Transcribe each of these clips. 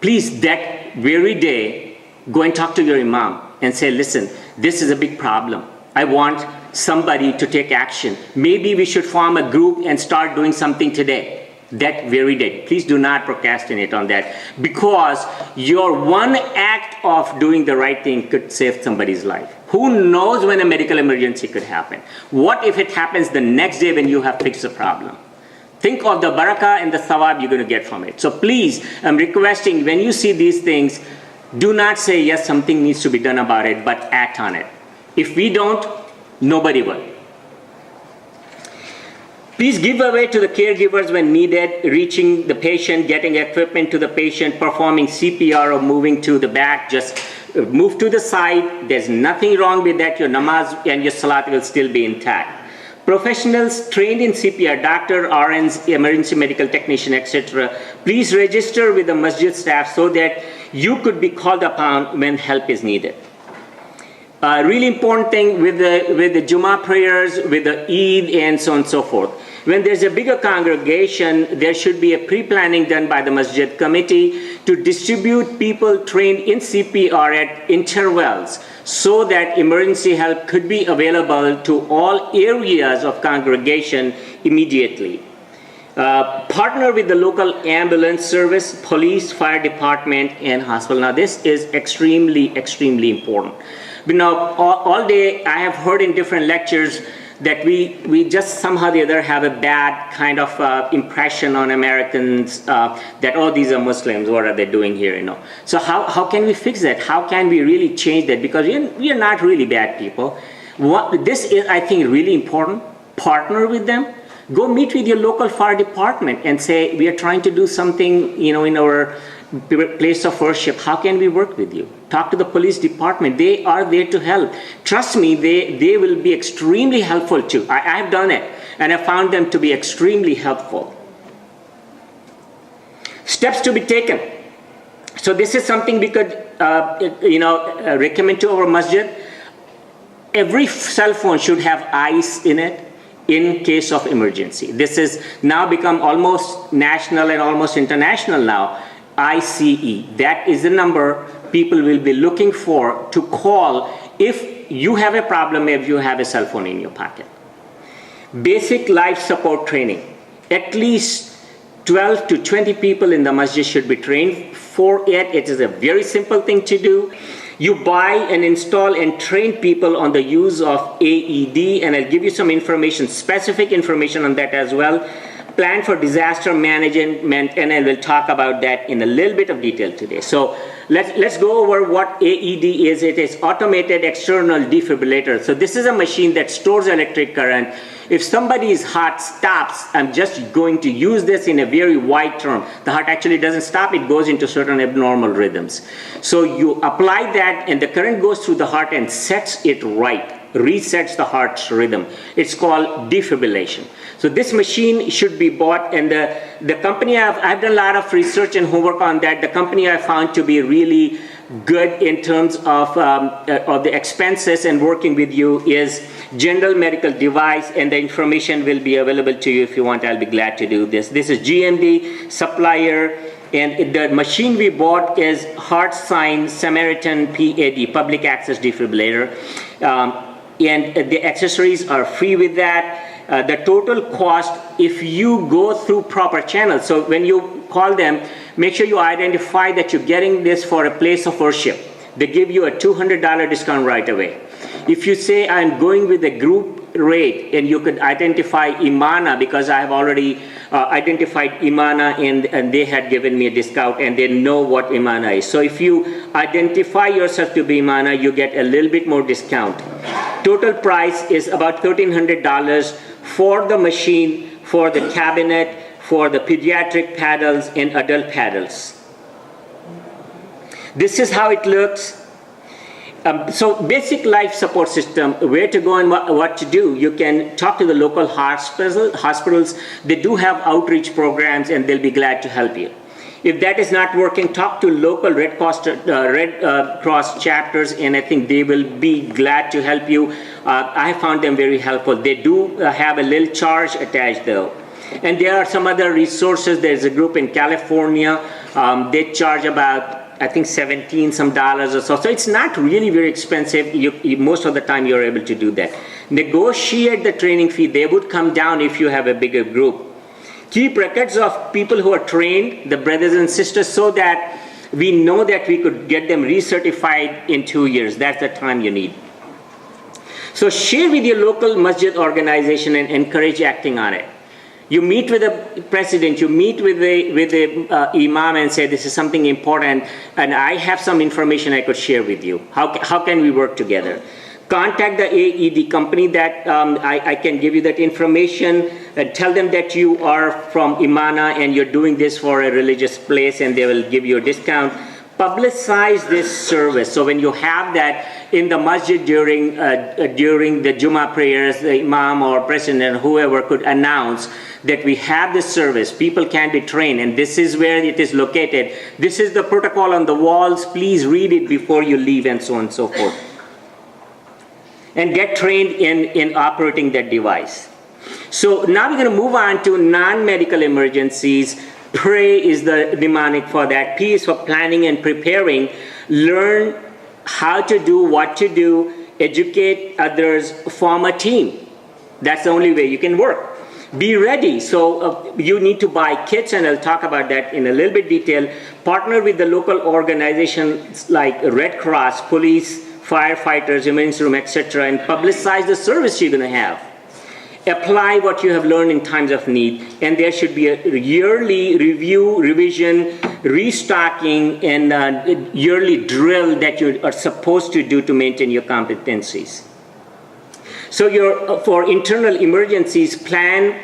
please that very day, go and talk to your imam and say, listen, this is a big problem. I want somebody to take action. Maybe we should form a group and start doing something today, that very day. Please do not procrastinate on that, because your one act of doing the right thing could save somebody's life. Who knows when a medical emergency could happen? What if it happens the next day when you have fixed the problem? Think of the barakah and the thawab you're going to get from it. So please, I'm requesting, when you see these things, do not say, yes, something needs to be done about it, but act on it. If we don't, nobody will. Please give away to the caregivers when needed, reaching the patient, getting equipment to the patient, performing CPR or moving to the back. Just move to the side. There's nothing wrong with that. Your namaz and your salat will still be intact. Professionals trained in CPR, doctor, RNs, emergency medical technician, etc., please register with the masjid staff so that you could be called upon when help is needed. Really important thing with the Jummah prayers, with the Eid, and so on and so forth. When there's a bigger congregation, there should be a pre-planning done by the masjid committee to distribute people trained in CPR at intervals so that emergency help could be available to all areas of congregation immediately. Partner with the local ambulance service, police, fire department, and hospital. Now this is extremely, extremely important. But now, all day I have heard in different lectures that we just somehow or the other have a bad kind of impression on Americans that, oh, these are Muslims, what are they doing here, you know. So how can we fix that? How can we really change that? Because we are not really bad people. This is, I think, really important. Partner with them. Go meet with your local fire department and say, we are trying to do something, you know, in our place of worship. How can we work with you? Talk to the police department. They are there to help. Trust me, they will be extremely helpful too. I have done it, and I found them to be extremely helpful. Steps to be taken. So this is something we could, recommend to our masjid. Every cell phone should have ice in it in case of emergency. This has now become almost national and almost international now. ICE. That is the number people will be looking for to call if you have a problem, if you have a cell phone in your pocket. Basic life support training. At least 12 to 20 people in the masjid should be trained for it. It is a very simple thing to do. You buy and install and train people on the use of AED, and I'll give you some information, specific information on that as well. Plan for disaster management, and I will talk about that in a little bit of detail today. So let's go over what AED is. It is automated external defibrillator. So this is a machine that stores electric current. If somebody's heart stops, I'm just going to use this in a very wide term. The heart actually doesn't stop, it goes into certain abnormal rhythms. So you apply that and the current goes through the heart and sets it right, resets the heart's rhythm. It's called defibrillation. So this machine should be bought, and the company, I've done a lot of research and homework on that. The company I found to be really good in terms of the expenses and working with you is General Medical Device, and the information will be available to you if you want. I'll be glad to do this. This is GMD supplier, and the machine we bought is Heart Sign Samaritan PAD, Public Access Defibrillator, and the accessories are free with that. The total cost, if you go through proper channels, so when you call them, make sure you identify that you're getting this for a place of worship. They give you a $200 discount right away. If you say, I'm going with a group rate, and you could identify Imana, because I have already identified Imana, and they had given me a discount, and they know what Imana is. So if you identify yourself to be Imana, you get a little bit more discount. Total price is about $1,300 for the machine, for the cabinet, for the pediatric paddles and adult paddles. This is how it looks. So basic life support system, where to go and what to do. You can talk to the local hospitals. They do have outreach programs, and they'll be glad to help you. If that is not working, talk to local Red Cross chapters, and I think they will be glad to help you. I found them very helpful. They do have a little charge attached though. And there are some other resources. There's a group in California. They charge about, I think, $17 or so. So it's not really very expensive. Most of the time you're able to do that. Negotiate the training fee. They would come down if you have a bigger group. Keep records of people who are trained, the brothers and sisters, so that we know that we could get them recertified in 2 years. That's the time you need. So share with your local masjid organization and encourage acting on it. You meet with the president, you meet with the imam and say, this is something important, and I have some information I could share with you. How can we work together? Contact the AED company that I can give you that information. Tell them that you are from Imana and you're doing this for a religious place, and they will give you a discount. Publicize this service. So when you have that in the masjid during the Jummah prayers, the imam or president, whoever could announce that we have this service. People can be trained, and this is where it is located. This is the protocol on the walls. Please read it before you leave, and so on and so forth. And get trained in operating that device. So now we're going to move on to non-medical emergencies. Pray is the mnemonic for that. P is for planning and preparing. Learn how to do, what to do, educate others, form a team. That's the only way you can work. Be ready. So you need to buy kits, and I'll talk about that in a little bit detail. Partner with the local organizations like Red Cross, police, firefighters, emergency room, etc., and publicize the service you're going to have. Apply what you have learned in times of need, and there should be a yearly review, revision, restocking, and yearly drill that you are supposed to do to maintain your competencies. So for internal emergencies, plan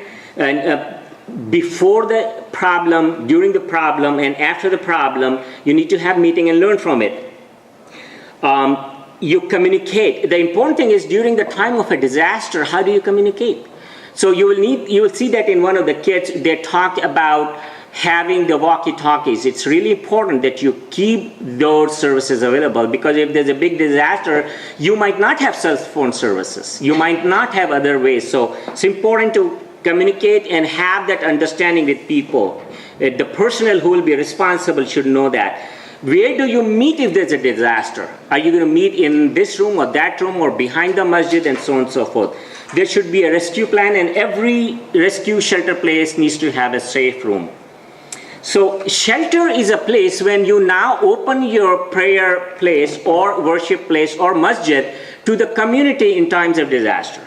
before the problem, during the problem, and after the problem. You need to have meeting and learn from it. You communicate. The important thing is during the time of a disaster, how do you communicate? So you will see that in one of the kits, they talk about having the walkie-talkies. It's really important that you keep those services available, because if there's a big disaster, you might not have cell phone services. You might not have other ways. So it's important to communicate and have that understanding with people. The personnel who will be responsible should know that. Where do you meet if there's a disaster? Are you going to meet in this room or that room or behind the masjid, and so on and so forth? There should be a rescue plan, and every rescue shelter place needs to have a safe room. So shelter is a place when you now open your prayer place or worship place or masjid to the community in times of disaster.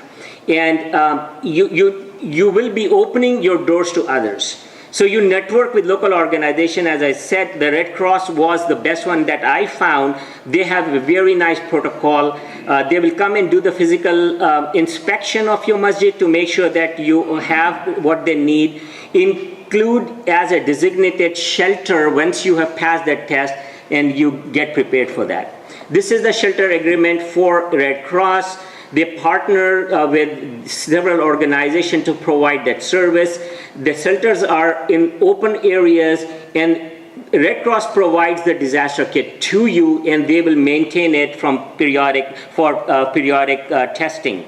And you will be opening your doors to others. So you network with local organization. As I said, the Red Cross was the best one that I found. They have a very nice protocol. They will come and do the physical inspection of your masjid to make sure that you have what they need. Include as a designated shelter once you have passed that test, and you get prepared for that. This is the shelter agreement for Red Cross. They partner with several organizations to provide that service. The shelters are in open areas, and Red Cross provides the disaster kit to you, and they will maintain it from periodic testing.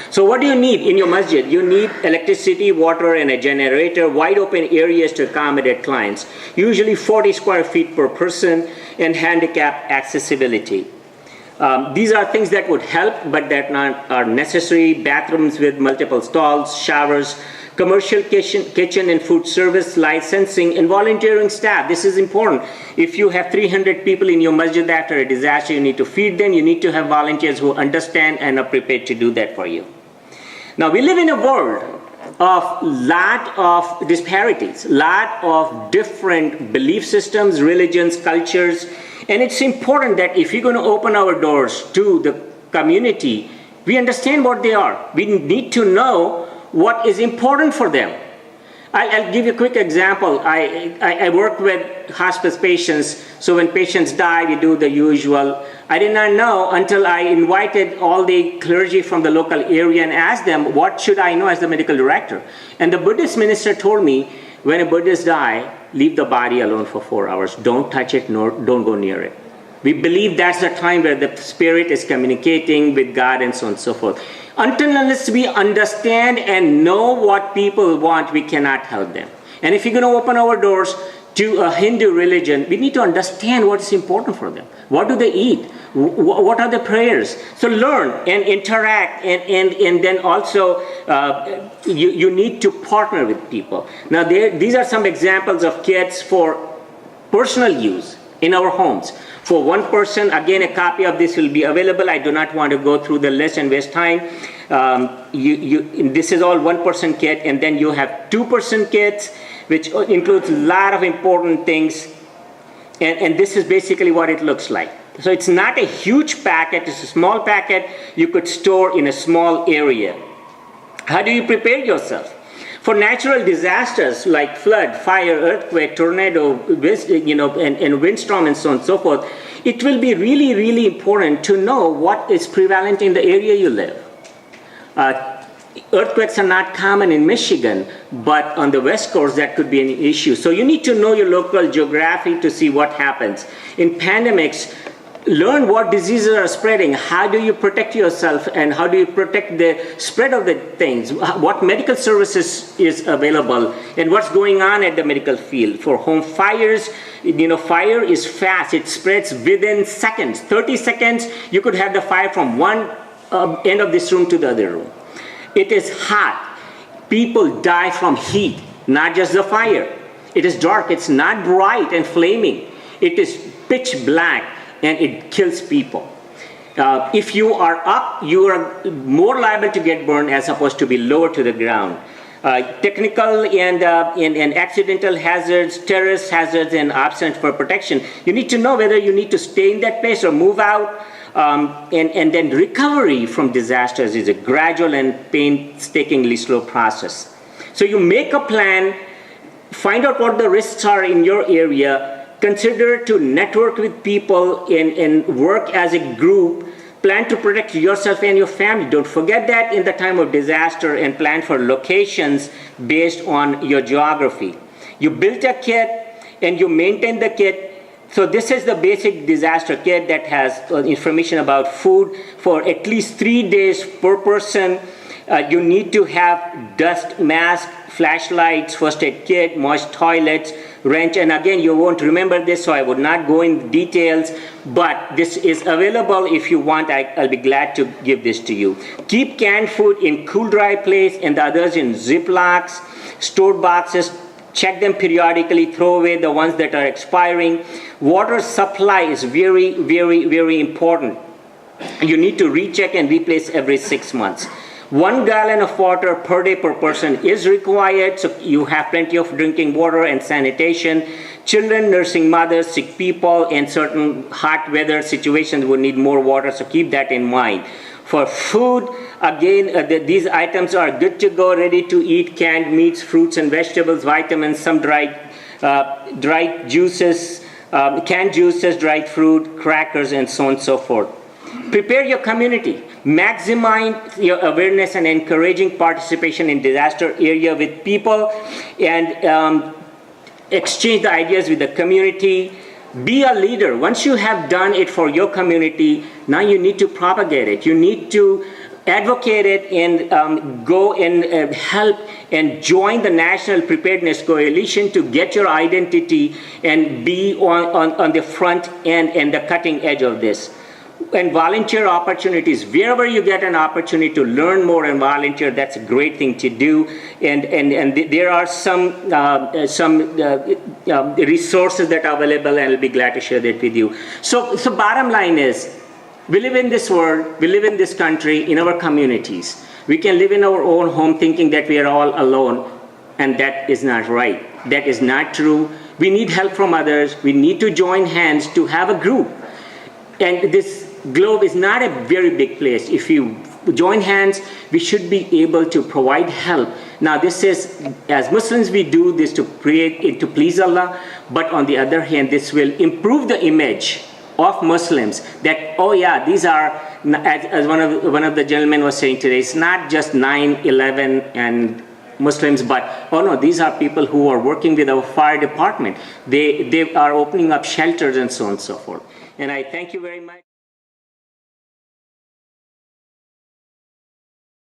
So what do you need in your masjid? You need electricity, water, and a generator, wide open areas to accommodate clients, usually 40 square feet per person, and handicap accessibility. These are things that would help, but that are necessary. Bathrooms with multiple stalls, showers, commercial kitchen and food service, licensing, and volunteering staff. This is important. If you have 300 people in your masjid after a disaster, you need to feed them. You need to have volunteers who understand and are prepared to do that for you. Now, we live in a world of lot of disparities, lot of different belief systems, religions, cultures, and it's important that if you're going to open our doors to the community, we understand what they are. We need to know what is important for them. I'll give you a quick example. I work with hospice patients, so when patients die, we do the usual. I did not know until I invited all the clergy from the local area and asked them, what should I know as the medical director? And the Buddhist minister told me, when a Buddhist dies, leave the body alone for 4 hours. Don't touch it, nor don't go near it. We believe that's the time where the spirit is communicating with God and so on and so forth. Until unless we understand and know what people want, we cannot help them. And if you're going to open our doors to a Hindu religion, we need to understand what is important for them. What do they eat? What are the prayers? So learn and interact, and then also you need to partner with people. Now these are some examples of kits for personal use in our homes. For one person, again, a copy of this will be available. I do not want to go through the list and waste time. This is all one-person kit, and then you have two-person kits, which includes a lot of important things. And this is basically what it looks like. So it's not a huge packet, it's a small packet you could store in a small area. How do you prepare yourself? For natural disasters like flood, fire, earthquake, tornado, and windstorm and so on and so forth, it will be really, really important to know what is prevalent in the area you live. Earthquakes are not common in Michigan, but on the West Coast that could be an issue. So you need to know your local geography to see what happens. In pandemics, learn what diseases are spreading, how do you protect yourself, and how do you protect the spread of the things, what medical services is available, and what's going on at the medical field. For home fires, fire is fast, it spreads within seconds. 30 seconds, you could have the fire from one end of this room to the other room. It is hot. People die from heat, not just the fire. It is dark, it's not bright and flaming. It is pitch black, and it kills people. If you are up, you are more liable to get burned as opposed to be lower to the ground. Technical and accidental hazards, terrorist hazards, and options for protection. You need to know whether you need to stay in that place or move out. And then recovery from disasters is a gradual and painstakingly slow process. So you make a plan, find out what the risks are in your area, consider to network with people and work as a group, plan to protect yourself and your family. Don't forget that in the time of disaster, and plan for locations based on your geography. You built a kit and you maintain the kit. So this is the basic disaster kit that has information about food for at least 3 days per person. You need to have dust mask, flashlights, first aid kit, moist toilets, wrench, and again, you won't remember this, so I would not go in details, but this is available. If you want, I'll be glad to give this to you. Keep canned food in cool, dry place, and the others in Ziplocs, stored boxes. Check them periodically, throw away the ones that are expiring. Water supply is very, very, very important. You need to recheck and replace every 6 months. 1 gallon of water per day per person is required, so you have plenty of drinking water and sanitation. Children, nursing mothers, sick people, and certain hot weather situations would need more water, so keep that in mind. For food, again, these items are good to go, ready to eat: canned meats, fruits and vegetables, vitamins, some dried juices, canned juices, dried fruit, crackers, and so on and so forth. Prepare your community. Maximize your awareness and encouraging participation in disaster area with people, and exchange the ideas with the community. Be a leader. Once you have done it for your community, now you need to propagate it. You need to advocate it and go and help and join the National Preparedness Coalition to get your identity and be on the front end and the cutting edge of this. And volunteer opportunities, wherever you get an opportunity to learn more and volunteer, that's a great thing to do. And there are some resources that are available, and I'll be glad to share that with you. So bottom line is, we live in this world, we live in this country, in our communities. We can live in our own home thinking that we are all alone, and that is not right. That is not true. We need help from others. We need to join hands to have a group. And this globe is not a very big place. If you join hands, we should be able to provide help. Now this is, as Muslims, we do this to pray, to please Allah, but on the other hand, this will improve the image of Muslims that, oh yeah, these are, as one of the gentlemen was saying today, it's not just 9/11 and Muslims, but oh no, these are people who are working with our fire department. They are opening up shelters and so on and so forth. And I thank you very much.